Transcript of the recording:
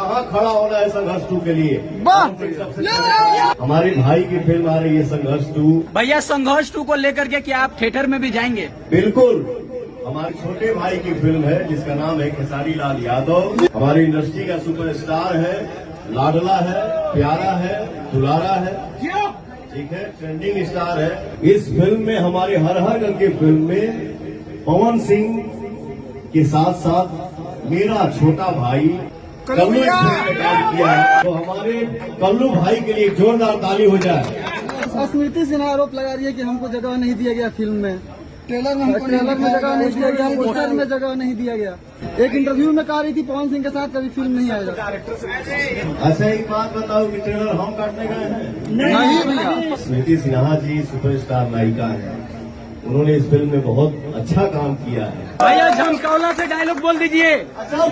कहाँ खड़ा होना है संघर्ष 2 के लिए। हमारे भाई की फिल्म आ रही है संघर्ष 2। भैया संघर्ष 2 को लेकर के क्या आप थिएटर में भी जाएंगे? बिल्कुल, हमारे छोटे भाई की फिल्म है जिसका नाम है खेसारी लाल यादव। हमारी इंडस्ट्री का सुपरस्टार है, लाडला है, प्यारा है, दुलारा है, ठीक है, ट्रेंडिंग स्टार है। इस फिल्म में हमारे हर गल की फिल्म में पवन सिंह के साथ साथ मेरा छोटा भाई कल्लू इस फिल्म में काम किया है। तो हमारे कल्लू भाई के लिए जोरदार ताली हो जाए। स्मृति सिन्हा आरोप लगा रही है कि हमको जगह नहीं दिया गया फिल्म में, ट्रेलर में जगह नहीं दिया गया, पोस्टर में जगह नहीं दिया गया। एक इंटरव्यू में कह रही थी पवन सिंह के साथ कभी फिल्म नहीं आएगा। अच्छा एक बात बताओ कि ट्रेलर हम काटने गए हैं? नहीं भैया। स्मृति सिन्हा जी सुपरस्टार नायिका है, उन्होंने इस फिल्म में बहुत अच्छा काम किया है। भैया झमकौला से डायलॉग बोल दीजिए। अच्छा